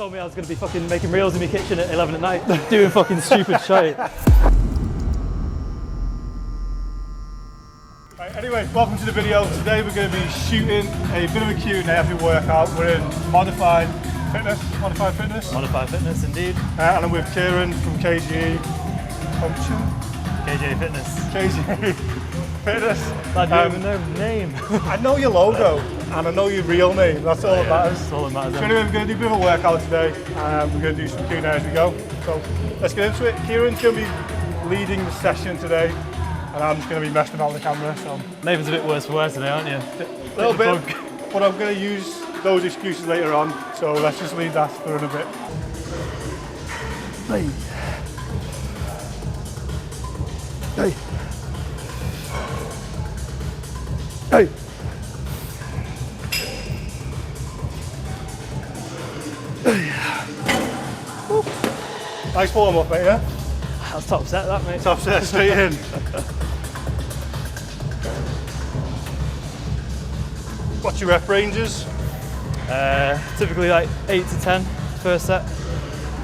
told me I was going to be fucking making reels in my kitchen at 11 at night, doing fucking stupid shit. Right, anyway, welcome to the video. Today we're going to be shooting a bit of a Q&A after workout. We're in Modified Fitness, indeed. And I'm with Keiren from KJE Function. KJE Fitness. KJE Fitness. I don't even know the name. I know your logo and I know your real name. That's all that matters. That's all that matters. So anyway, we're going to do a bit of a workout today. We're going to do some Q&A as we go. So let's get into it. Keiren's going to be leading the session today, and I'm just going to be messing about with the camera. So Nathan's a bit worse for wear today, aren't you? A little bit, but I'm going to use those excuses later on. So let's just leave that for in a bit. Hey. Hey. Hey. Nice warm up, mate, yeah? That's top set, that, mate. Top set, straight in. What's your rep ranges? Typically like 8 to 10 first set,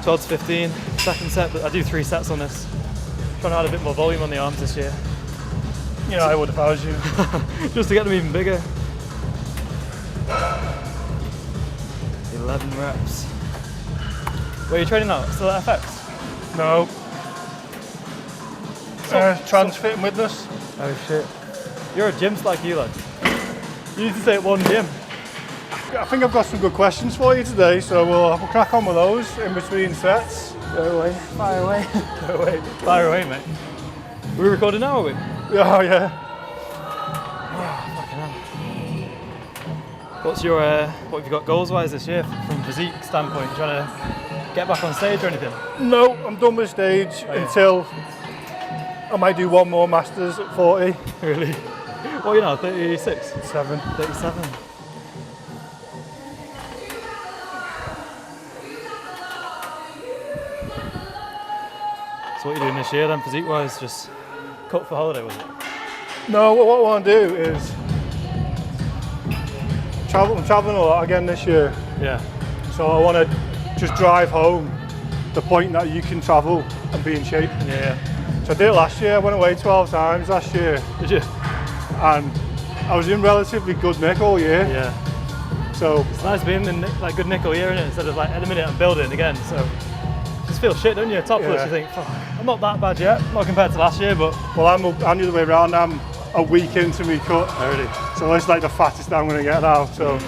12 to 15 second set, but I do 3 sets on this. Trying to add a bit more volume on the arms this year. You know, I would if I was you. Just to get them even bigger. 11 reps. Where are you training now? Still at FX? No. Transfit and Witness. Oh shit. You're a gym like you, lad. You need to stay at one gym. I think I've got some good questions for you today, so we'll crack on with those in between sets. Go away. Fire away. Go away. Fire away, mate. Are we recording now, are we? Oh yeah. What's your, what have you got goals-wise this year from physique standpoint? Trying to get back on stage or anything? No, I'm done with stage until I might do one more Masters at 40. Really? What are you now, 36? 7. 37. So what are you doing this year then, physique-wise? Just cut for holiday, was it? No, what I want to do is I'm travelling a lot again this year. Yeah. So I want to just drive home the point that you can travel and be in shape. Yeah. So I did it last year. I went away 12 times last year. Did you? And I was in relatively good nick all year. Yeah. So it's nice being in like good nick all year, isn't it? Instead of like at the minute I'm building again. So you just feel shit, don't you? Topless, you think, fuck, I'm not that bad yet. Not compared to last year, but. Well, I'm the other way around. I'm a week into me cut. Already. So it's like the fattest I'm going to get now. So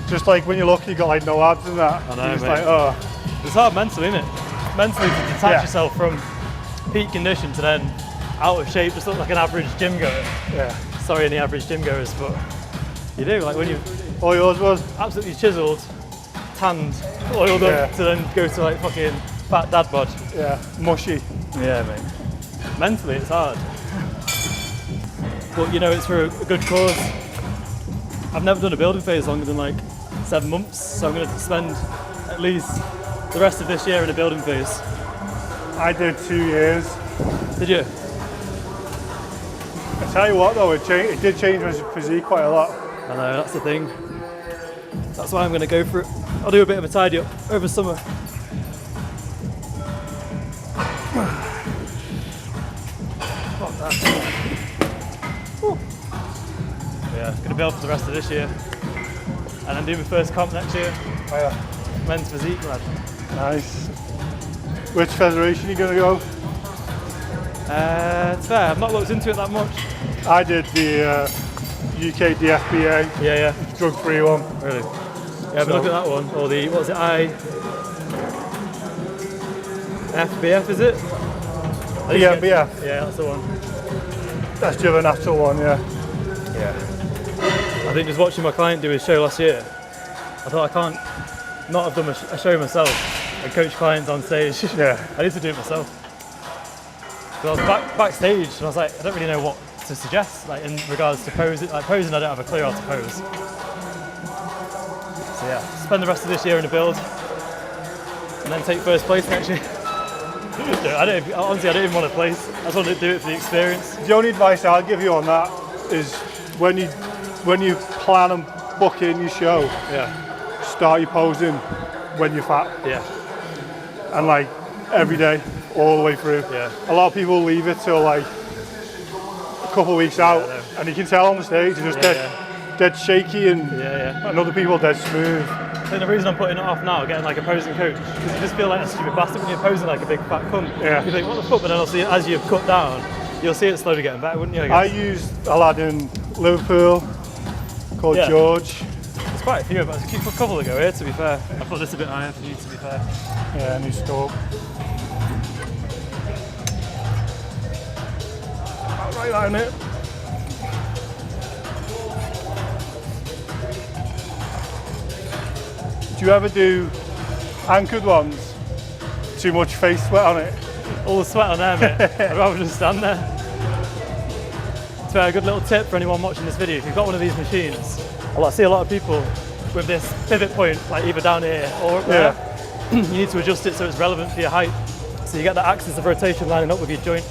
just like when you look, you got like no abs and that. I know, you're just mate. like, oh. It's hard mentally, isn't it? Mentally to detach yourself from peak condition to then out of shape, just look like an average gym goer. Yeah. Sorry, any average gym goers, but you do. Like when you All yours was? absolutely chiseled, tanned, oiled up to then go to like fucking fat dad bod. Yeah. Mushy. Yeah, mate. Mentally, it's hard. But you know, it's for a good cause. I've never done a building phase longer than like 7 months, so I'm going to spend at least the rest of this year in a building phase. I did 2 years. Did you? I tell you what though, it did change my physique quite a lot. I know, that's the thing. That's why I'm going to go for it. I'll do a bit of a tidy up over summer. Fuck that. Whew. Yeah, going to build for the rest of this year. And then do my first comp next year. Oh yeah. Men's physique, lad. Nice. Which federation are you going to go? It's fair, I've not looked into it that much. I did the UK DFBA. Yeah. Drug-free one. Really? Yeah, but look at that one. Or the, what was it, FBF, is it? DFBF. Yeah, that's the one. That's the other natural one, yeah. Yeah. I think just watching my client do his show last year, I thought I can't not have done a show myself and coach clients on stage. Yeah. I need to do it myself. So I was backstage and I was like, I don't really know what to suggest, like in regards to posing. Like posing, I don't have a clue how to pose. So yeah, spend the rest of this year in a build and then take first place next year. Honestly, I don't even want to place. I just want to do it for the experience. The only advice I'll give you on that is when you plan and book in your show, start your posing when you're fat. Yeah. And like every day, all the way through. Yeah. A lot of people leave it till like a couple of weeks out, and you can tell on the stage you're just dead shaky, and other people dead smooth. I think the reason I'm putting it off now, getting like a posing coach, because you just feel like a stupid bastard when you're posing like a big fat cunt. Yeah. You think, what the fuck? But then obviously, as you've cut down, you'll see it slowly getting better, wouldn't you? I used a lad in Liverpool called George. There's quite a few of us. A couple ago here, to be fair. I put this a bit higher for you, to be fair. Yeah, and he's still right down it. Do you ever do anchored ones? Too much face sweat on it? All the sweat on there, mate. I'd rather just stand there. So a good little tip for anyone watching this video, if you've got one of these machines, I see a lot of people with this pivot point, like either down here or up there. You need to adjust it so it's relevant for your height. So you get the axis of rotation lining up with your joint.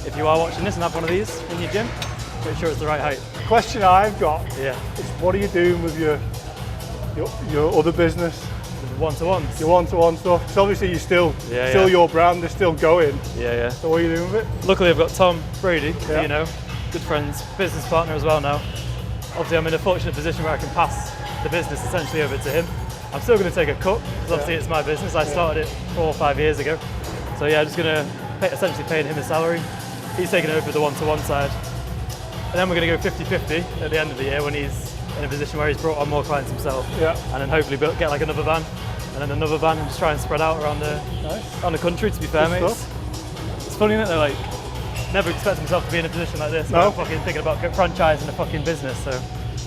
If you are watching this and have one of these in your gym, make sure it's the right height. The question I've got is, what are you doing with your other business? One-to-ones. Your one-to-one stuff. Because obviously you're still your brand, they're still going. So what are you doing with it? Luckily I've got Tom Brady, who you know, good friends, business partner as well now. Obviously I'm in a fortunate position where I can pass the business essentially over to him. I'm still going to take a cut, because obviously it's my business. I started it 4 or 5 years ago. So yeah, I'm just going to essentially paying him a salary. He's taking over the one-to-one side. And then we're going to go 50-50 at the end of the year when he's in a position where he's brought on more clients himself. And then hopefully get like another van, and then another van, and just try and spread out around the country, to be fair, mate. It's funny, isn't it? Like, never expect myself to be in a position like this. I'm fucking thinking about franchising a fucking business, so.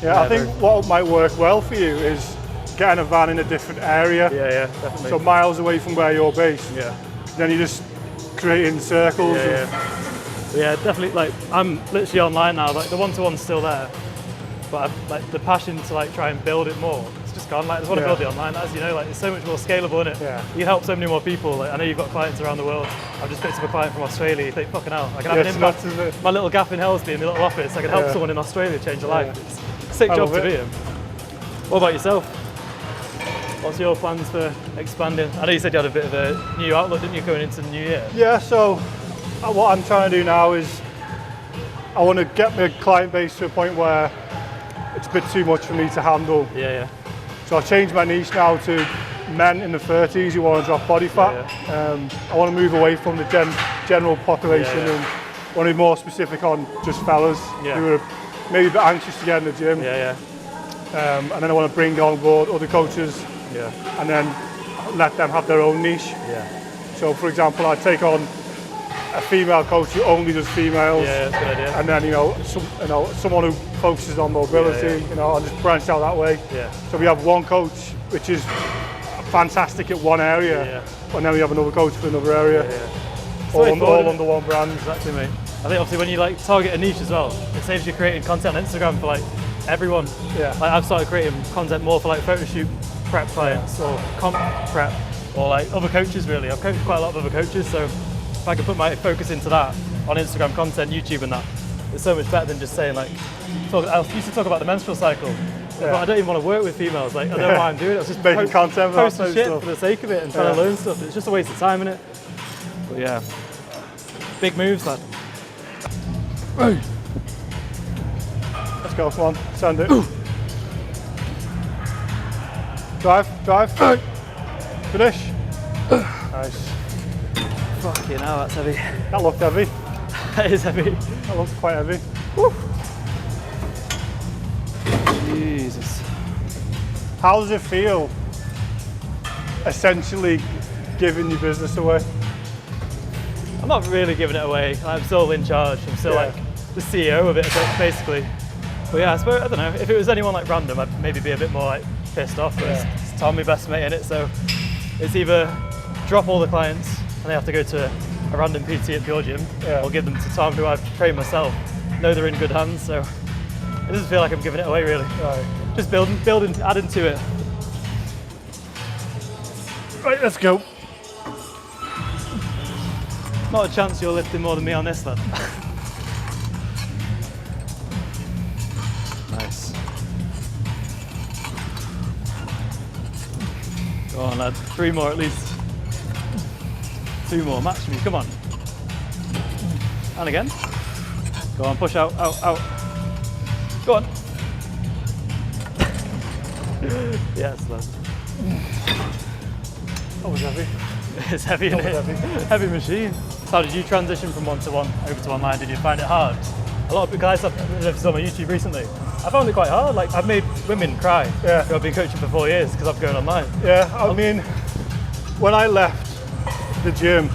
I think what might work well for you is getting a van in a different area. Definitely. So miles away from where you're based. Then you're just creating circles. Yeah, definitely. Like, I'm literally online now. Like, the one-to-one's still there, but like the passion to like try and build it more, it's just gone. Like, I just want to build it online. As you know, like, it's so much more scalable, isn't it? You can help so many more people. Like, I know you've got clients around the world. I've just picked up a client from Australia. You think, fucking hell, I can have an impact. My little gap in Helsby in the little office, I can help someone in Australia change a life. It's a sick job to be in. What about yourself? What's your plans for expanding? I know you said you had a bit of a new outlook, didn't you, going into the new year? Yeah, so what I'm trying to do now is I want to get my client base to a point where it's a bit too much for me to handle. So I've changed my niche now to men in the 30s who want to drop body fat. I want to move away from the general population and want to be more specific on just fellas who are maybe a bit anxious to get in the gym. And then I want to bring on board other coaches and then let them have their own niche. So for example, I take on a female coach who only does females, that's a good idea. and then someone who focuses on mobility, and just branch out that way. So we have one coach which is fantastic at one area, and then we have another coach for another area. All under one brand. Exactly, mate. I think obviously when you like target a niche as well, it saves you creating content on Instagram for like everyone. Like, I've started creating content more for like photo shoot prep clients or comp prep, or like other coaches really. I've coached quite a lot of other coaches, so if I could put my focus into that on Instagram content, YouTube and that, it's so much better than just saying like, I used to talk about the menstrual cycle, but I don't even want to work with females. Like, I don't know why I'm doing it. I was just making content, posting shit for the sake of it and trying to learn stuff. It's just a waste of time, innit? But yeah, big moves, lad. Let's go, come on, send it. Drive. Finish. Nice. Fucking hell, that's heavy. That looked heavy. That is heavy. That looks quite heavy. Woo. Jesus. How does it feel, essentially giving your business away? I'm not really giving it away. I'm still in charge. I'm still like the CEO of it, basically. But yeah, I suppose, I don't know, if it was anyone like random, I'd maybe be a bit more like pissed off, but it's Tom, my best mate in it, so it's either drop all the clients and they have to go to a random PT at Pure Gym, or give them to Tom, who I've trained myself. Know they're in good hands, so it doesn't feel like I'm giving it away really. Just building, adding to it. Right, let's go. Not a chance you're lifting more than me on this, lad. Nice. Go Go on, lad. 3 more at least. 2 more. Match me. Come on. And again. Go on. Push out. Out. Out. Go on. Yes, lad. That was heavy. It's heavy, isn't it? Heavy machine. So how did you transition from one-to-one over to online? Did you find it hard? A lot of guys I've noticed on my YouTube recently, I found it quite hard. Like, I've made women cry who I've been coaching for 4 years because I've gone online. Yeah, I mean, when I left the gym,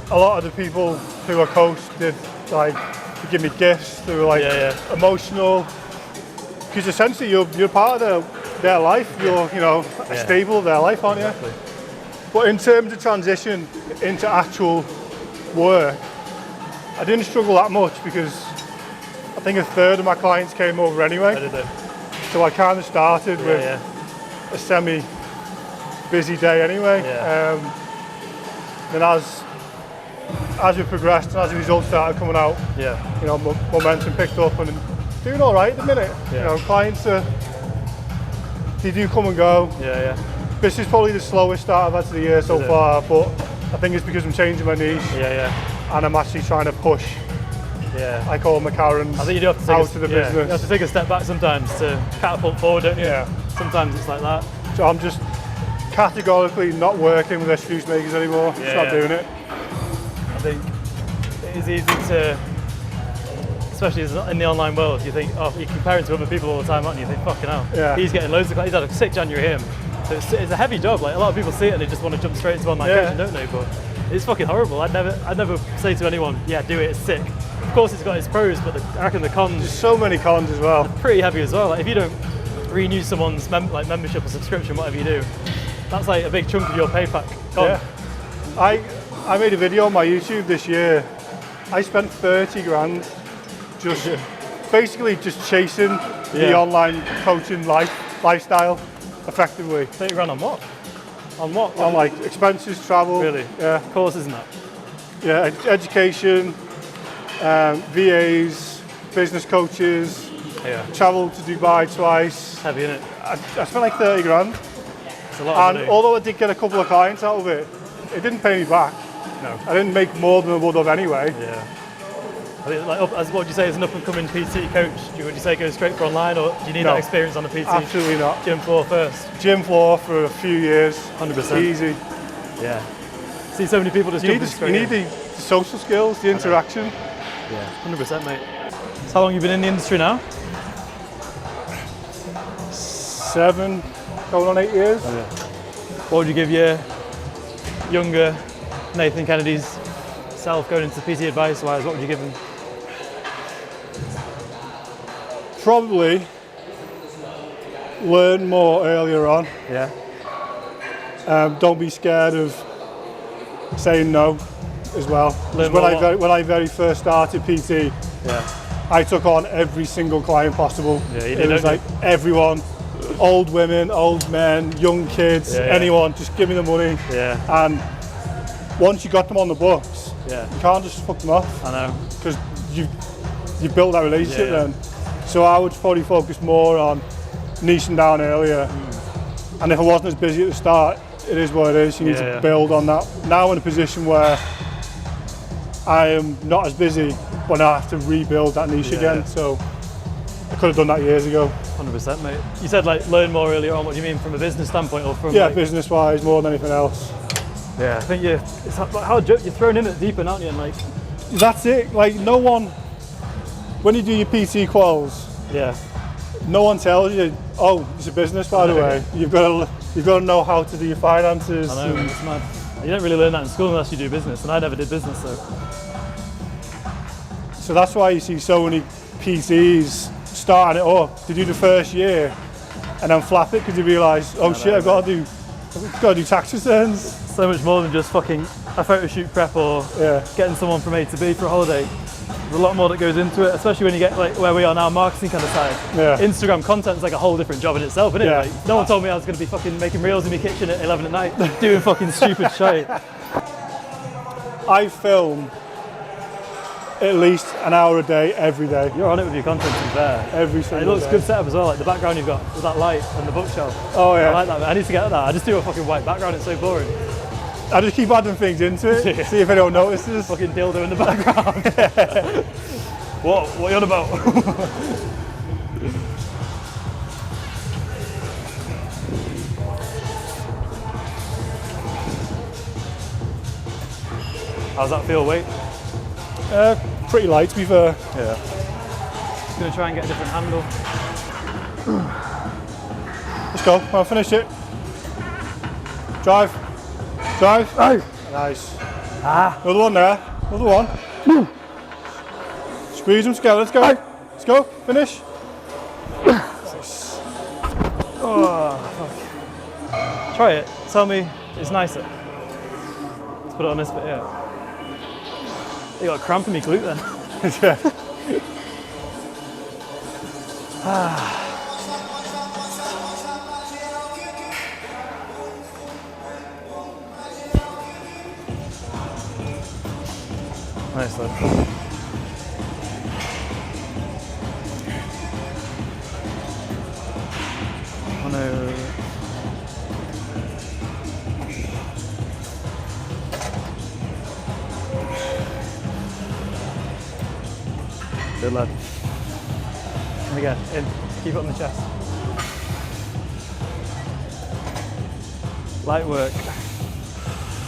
a lot of the people who I coached did like to give me gifts. They were like emotional, because essentially you're part of their life. You're a staple of their life, aren't you? Exactly. But in terms of transition into actual work, I didn't struggle that much because I think 1/3 of my clients came over anyway. So I kind of started with a semi-busy day anyway. Then as we progressed and as the results started coming out, momentum picked up and doing all right at the minute. Clients they do come and go. This is probably the slowest start I've had to the year so far, but I think it's because I'm changing my niche. And I'm actually trying to push. I call them the Keirens. I think you do have to take out of the business. You have to take a step back sometimes to catapult forward, don't you? Sometimes it's like that. So I'm just categorically not working with excuse makers anymore. Just not doing it. I think it is easy to, especially in the online world, you think, oh, you're comparing to other people all the time, aren't you? You think, fucking hell. He's getting loads of clients. He's had a sick January him. So it's a heavy job. Like, a lot of people see it and they just want to jump straight into online coaching, don't they? But it's fucking horrible. I'd never say to anyone, yeah, do it, it's sick. Of course it's got its pros, but I reckon the cons. There's so many cons as well. Pretty heavy as well. Like, if you don't renew someone's membership or subscription, whatever you do, that's like a big chunk of your pay pack gone. I made a video on my YouTube this year. I spent 30 grand just basically just chasing the online coaching lifestyle effectively. 30 grand on what? On what? On like expenses, travel. Really? Yeah. Courses and that? Yeah, education, VAs, business coaches, travel to Dubai twice. Heavy, innit? I spent like 30 grand. It's a lot of money. Although I did get a couple of clients out of it, it didn't pay me back. No. I didn't make more than I would have anyway. I think, like, what would you say as an up-and-coming PT coach? Would you say go straight for online, or do you need that experience on the PT? Absolutely not. Gym floor first? Gym floor for a few years. 100%. Easy. Yeah. See so many people just jumping straight in. You need the social skills, the interaction. Yeah, 100%, mate. So how long have you been in the industry now? 7, going on 8 years. What would you give your younger Nathan Kennedy's self going into PT advice-wise? What would you give him? Probably learn more earlier on. Don't be scared of saying no as well. When I very first started PT, I took on every single client possible. It was like everyone, old women, old men, young kids, anyone, just give me the money. And once you got them on the books, you can't just fuck them off. I know. Because you built that relationship then. So I would probably focus more on niching down earlier. And if I wasn't as busy at the start, it is what it is. You need to build on that. Now I'm in a position where I am not as busy, but I have to rebuild that niche again. So I could have done that years ago. 100%, mate. You said like learn more earlier on. What do you mean, from a business standpoint or from? Business-wise more than anything else. I think it's how you're thrown in at the deep end, aren't you? And like, that's it. Like, no one, when you do your PT quals, no one tells you, oh, it's a business, by the way. You've got to know how to do your finances. I know, it's mad. You don't really learn that in school unless you do business, and I never did business, so that's why you see so many PTs starting it up to do the first year and then flap it because you realise, I've got to do tax returns. So much more than just fucking a photo shoot prep or getting someone from A to B for a holiday. There's a lot more that goes into it, especially when you get like where we are now, marketing kind of side. Instagram content's like a whole different job in itself, isn't it? Like, no one told me I was going to be fucking making reels in my kitchen at 11 at night, doing fucking stupid shit. I film at least an hour a day, every day. You're on it with your content, to be fair. Every single day. It looks good setup as well, like the background you've got with that light and the bookshelf. Oh yeah. I like that, man. I need to get that. I just do a fucking white background, it's so boring. I just keep adding things into it, see if anyone notices. Fucking dildo in the background. What are you on about? How's that feel, weight? Pretty light, to be fair. Yeah. Just gonna try and get a different handle. Let's go. I'll finish it. Drive. Drive. Hey. Nice. Ah. Another one there. Another one. Squeeze them together. Let's go. Hey. Let's go. Finish. Oh, fuck. Try it. Tell me it's nicer. Let's put it on this bit here. You got a cramp in my glute then. Yeah. Nice lad. Oh no. Good lad. And again, in. Keep it on the chest. Light work.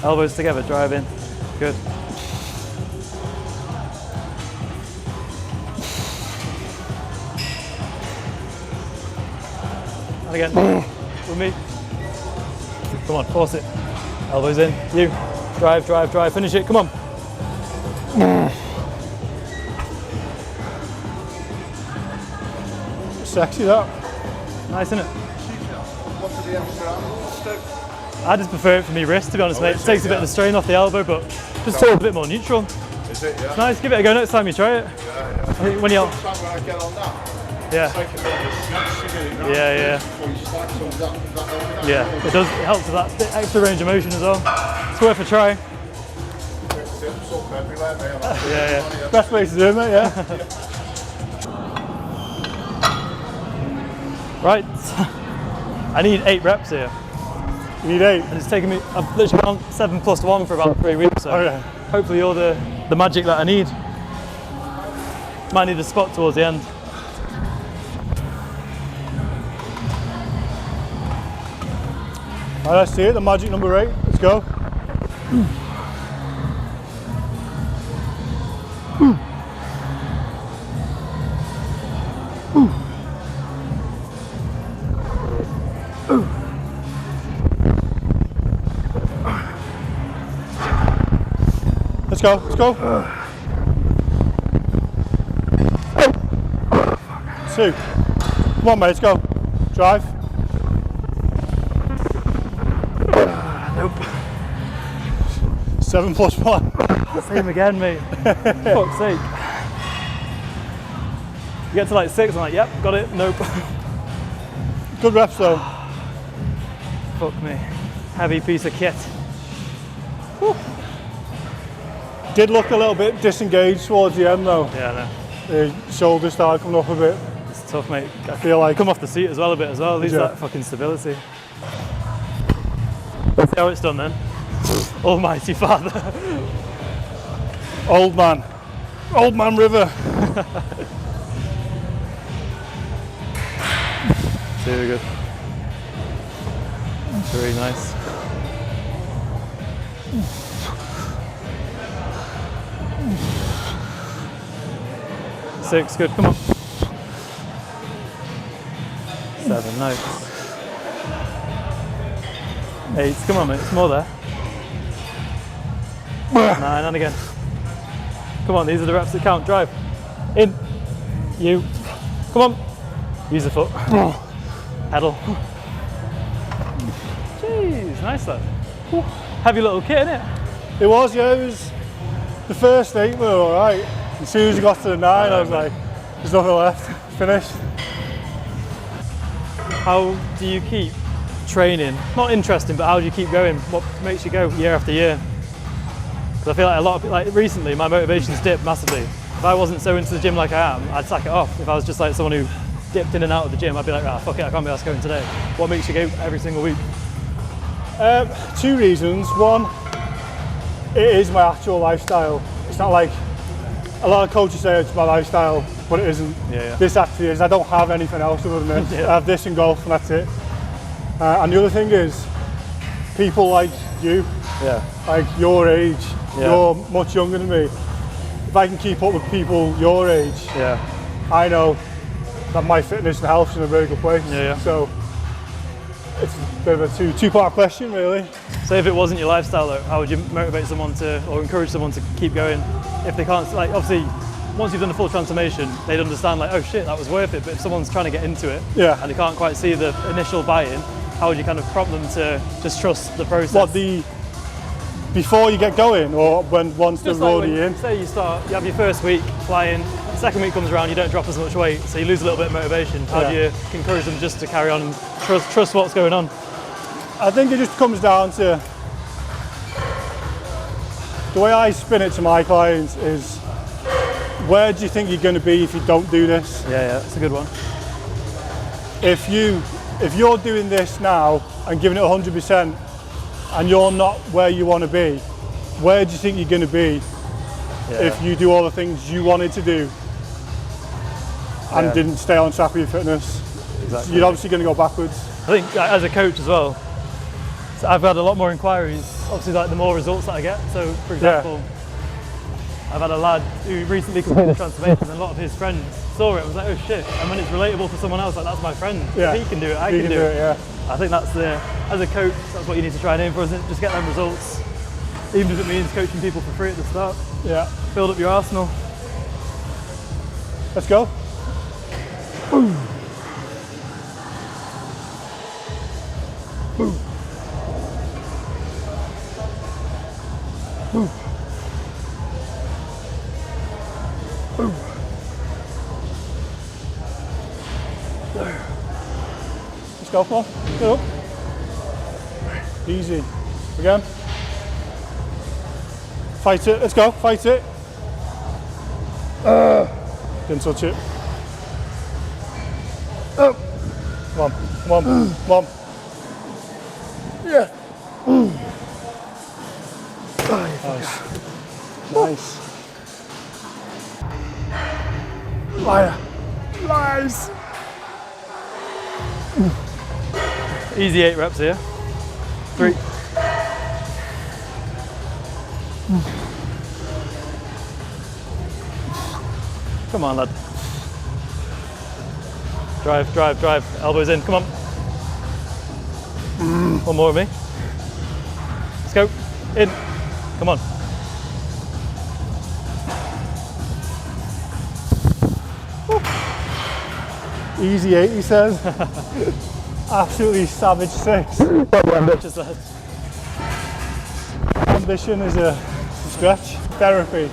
Elbows together, drive in. Good. And again, with me. Come on, force it. Elbows in. You. Drive, drive, drive. Finish it. Come on. Sexy that. Nice, isn't it? I just prefer it for me wrist, to be honest, mate. It takes a bit of the strain off the elbow, but just feel a bit more neutral. Is it, yeah? It's nice. Give it a go next time you try it. Yeah, I think when you're... Sometimes when I get on that, Yeah. take a bit of a snatch to get it round. Yeah. Before you stack some of that Yeah, it does. It helps with that bit extra range of motion as well. It's worth a try. Tips up everywhere, mate. Yeah. Best place to do it, mate, yeah. Right. I need 8 reps here. You need 8. And it's taken me, I've literally been on 7+1 for about 3 weeks, so Oh yeah. hopefully you're the magic that I need. Might need a spot towards the end. All right, let's see it, the magic number 8. Let's go. Let's go, let's go. 2. Come on, mate, let's go. Drive. Nope. 7+1. Same again, mate. Fuck's sake. You get to like 6, I'm like, yep, got it. Nope. Good reps though. Fuck me. Heavy piece of kit. Did look a little bit disengaged towards the end though. Yeah, I know. The shoulders started coming up a bit. It's tough, mate. I feel like Come off the seat as well a bit as well. Lose Yeah. that fucking stability. Let's see how it's done then. Almighty Father. old man river. Very good. Very nice. Six, good, come on. 7, nice. 8, come on mate, it's more there. 9, and again. Come on, these are the reps that count, drive. In. You. Come on. Use the foot. Pedal. Jeez, nice though. Heavy little kit, innit? It was, yeah, it was the first 8 were alright. As soon as you got to the 9, I was like, there's nothing left. Finished. How do you keep training? Not interesting, but how do you keep going? What makes you go year after year? Because I feel like a lot of, like recently, my motivation's dipped massively. if I wasn't so into the gym like I am, I'd sack it off. If I was just like someone who dipped in and out of the gym, I'd be like, ah, fuck it, I can't be asked going today. What makes you go every single week? 2 reasons. One, it is my actual lifestyle. It's not like a lot of coaches say it's my lifestyle, but it isn't. Yeah. This actually is. I don't have anything else other than this. Yeah. I have this and golf, and that's it. And the other thing is, people like you, like your age, you're much younger than me. If I can keep up with people your age, I know that my fitness and health's in a very good place. So it's a bit of a two-part question, really. So if it wasn't your lifestyle though, how would you motivate someone to, or encourage someone to keep going if they can't, like obviously, once you've done the full transformation, they'd understand like, oh shit, that was worth it. But if someone's trying to get into it and they can't quite see the initial buy-in, how would you kind of prompt them to just trust the process? What, before you get going, or once they're already in? Say you have your first week flying, second week comes around, you don't drop as much weight, so you lose a little bit of motivation. How do you encourage them just to carry on and trust what's going on? I think it just comes down to, the way I spin it to my clients is, where do you think you're going to be if you don't do this? Yeah, that's a good one. If you're doing this now and giving it 100% and you're not where you want to be, where do you think you're going to be if you do all the things you wanted to do and didn't stay on track with your fitness? Exactly. You're obviously going to go backwards. I think as a coach as well, so I've had a lot more inquiries, obviously like the more results that I get. So for example, I've had a lad who recently completed the transformation and a lot of his friends saw it and was like, oh shit, and when it's relatable for someone else, like that's my friend. If he can do it, I can do it. I think that's as a coach, that's what you need to try and aim for, isn't it? Just get them results, even if it means coaching people for free at the start. Build up your arsenal. Let's go. Boom. Boom. Boom. Boom. Let's go, come on. Go up. Easy. Again. Fight it. Let's go. Fight it. Didn't touch it. Come on. Come on. Come on. Yeah. Nice. Liar. Lies. Easy 8 reps here. 3. Come on, lad. Drive, drive, drive. Elbows in. Come on. One more with me. Let's go. In. Come on. Easy 8, he says. Absolutely savage 6. Ambition is a stretch. Therapy.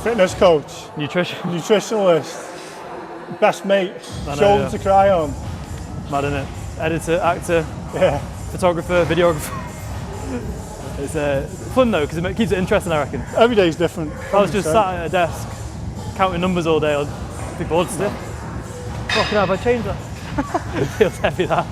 Fitness coach. Nutritionalist. Best mate. Shoulder to cry on. Mad, innit? Editor, actor, photographer, videographer. It's fun though, because it keeps it interesting, I reckon. Every day's different. If I was just sat at a desk counting numbers all day, I'd be bored still. Fucking hell, have I changed that? It feels heavy, that.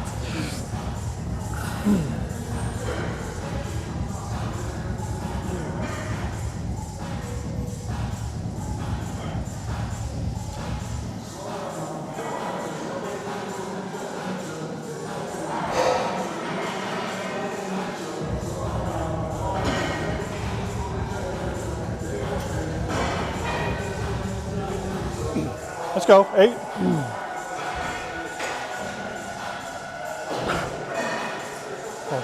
Let's go. 8.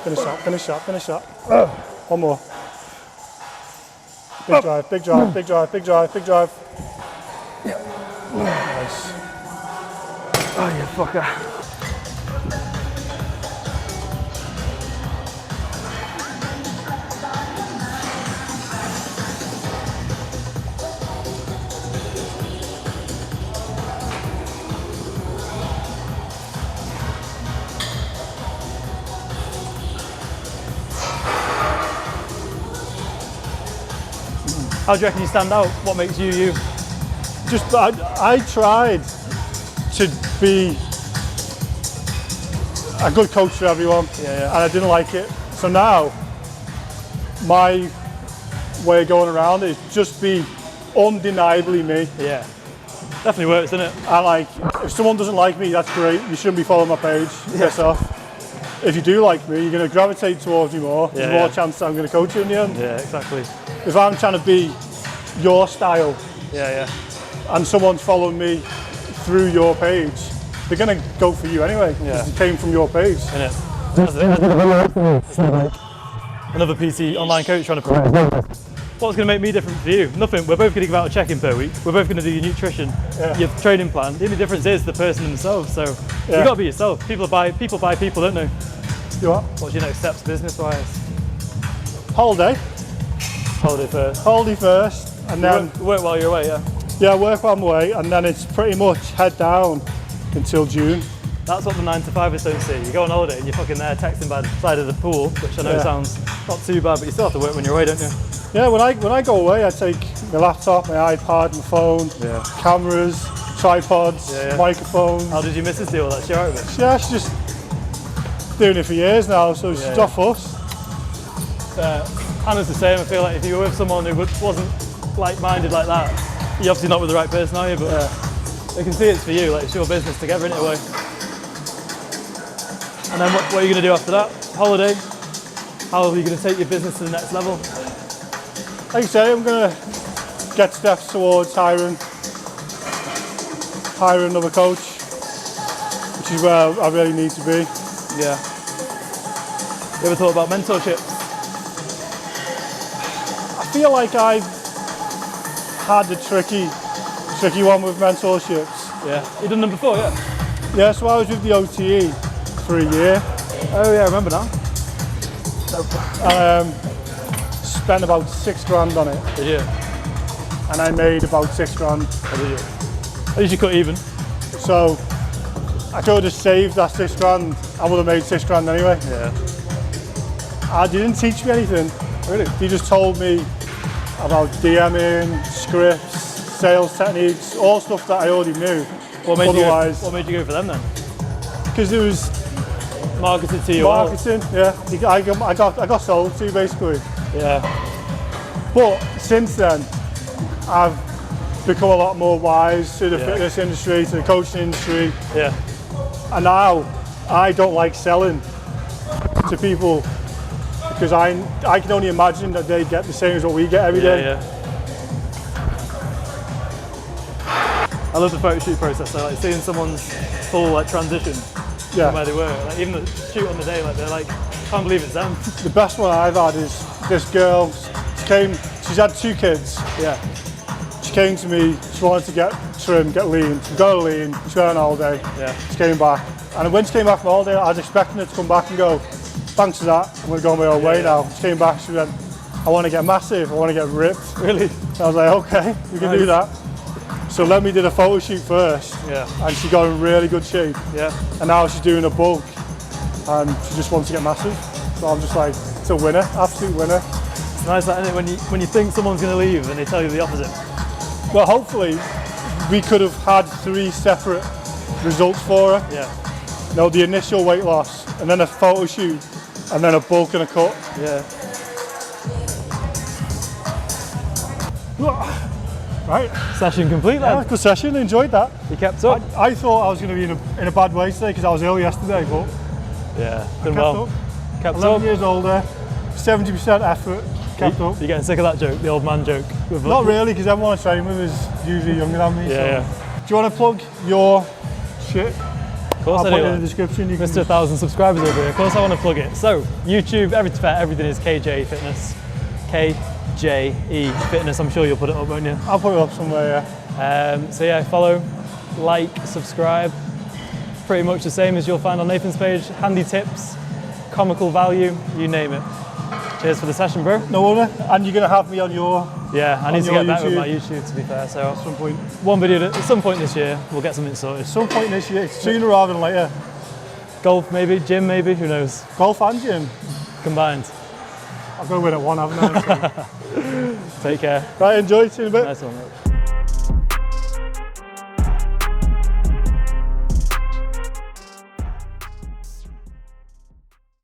Finish up, finish up, finish up. One more. Big drive, big drive, big drive, big drive, big drive. Nice. Oh, you fucker. How do you reckon you stand out? What makes you you? just I tried to be a good coach for everyone, and I didn't like it. So now my way of going around it is just be undeniably me. Yeah, definitely works, doesn't it? And like, if someone doesn't like me, that's great. You shouldn't be following my page. Piss off. If you do like me, you're going to gravitate towards me more. There's more chance that I'm going to coach you in the end. Yeah, exactly. If I'm trying to be your style, and someone's following me through your page, they're going to go for you anyway, because it came from your page. Innit? Another PC online coach trying to promote. What's going to make me different for you? Nothing. We're both going to give out a check-in per week. We're both going to do your nutrition, your training plan. The only difference is the person themselves. So you've got to be yourself. People buy people, don't they? You what? What's your next steps business-wise? Holiday. Holiday first. Holiday first, and then work while you're away. Yeah. Yeah, work while I'm away, and then it's pretty much head down until June. That's what the 9-to-5ers don't see. You go on holiday and you're fucking there texting by the side of the pool, which I know sounds not too bad, but you still have to work when you're away, don't you? Yeah, when I go away, I take my laptop, my iPad, my phone, cameras, tripods, microphones. How did your missus deal with that? She alright with it? Yeah, she's just doing it for years now, so she's not fussed. Hannah's the same. I feel like if you were with someone who wasn't like-minded like that, you're obviously not with the right person, are you? But they can see it's for you, like it's your business together in it away. And then what are you going to do after that? Holiday? How are you going to take your business to the next level? Like I say, I'm going to get steps towards hiring another coach, which is where I really need to be. Yeah. You ever thought about mentorship? I feel like I've had a tricky one with mentorships. Yeah. You've done them before, yeah? Yeah, so I was with the OTE for a year. Oh yeah, I remember now. Spent about $6,000 on it. Did you? And I made about $6,000. Oh, did you? At least you cut even. So I could have just saved that $6,000. I would have made $6,000 anyway. Yeah. They didn't teach me anything. Really? They just told me about DMing, scripts, sales techniques, all stuff that I already knew. What made you go for them then? Because it was marketed to you. Marketing, I got sold to basically. Yeah. But since then, I've become a lot more wise to the fitness industry, to the coaching industry. Yeah. And now I don't like selling to people because I can only imagine that they get the same as what we get every day. Yeah. I love the photo shoot process. So like seeing someone's full transition from where they were. Like even the shoot on the day, like they're like, can't believe it's them. The best one I've had is this girl. She's had 2 kids. Yeah. She came to me. She wanted to get trim, get lean. She got her lean. She went on holiday. Yeah. She came back, and when she came back from holiday, I was expecting her to come back and go, "Thanks for that. I'm going to go my own way now." She came back. She went, "I want to get massive. I want to get ripped." Really? And I was like, "Okay, we can do that." So let me do the photo shoot first. Yeah. And she got in really good shape. Yeah. And now she's doing a bulk, and she just wants to get massive. So I'm just like, it's a winner, absolute winner. It's nice, that, isn't it, when you think someone's going to leave and they tell you the opposite. Well, hopefully, we could have had 3 separate results for her. Yeah. You know, the initial weight loss, and then a photo shoot, and then a bulk and a cut. Yeah. Right. Session complete then. Yeah, good session, enjoyed that. You kept up? I thought I was going to be in a bad way today because I was ill yesterday, but yeah, done well. Kept 11 up. years older, 70% effort, kept up. You're getting sick of that joke, the old man joke? Not really, because everyone I train with is usually younger than me. Yeah. Do you want to plug your shit? Of course I'll I put do. it in the description. Mr. 1,000 subscribers over here. Of course I want to plug it. So, YouTube, everything is KJE Fitness. KJE Fitness. I'm sure you'll put it up, won't you? I'll put it up somewhere, So yeah, follow, like, subscribe. Pretty much the same as you'll find on Nathan's page. Handy tips, comical value, you name it. Cheers for the session, bro. No wonder. And you're going to have me on your... Yeah, I need to get better with my YouTube, to be fair. So at some point. One video, at some point this year, we'll get something sorted. At some point this year, sooner rather than later. Golf maybe, gym maybe, who knows? Golf and gym. Combined. I've got to win at one, haven't I? Take care. Right, enjoy. See you in a bit. Nice one, mate.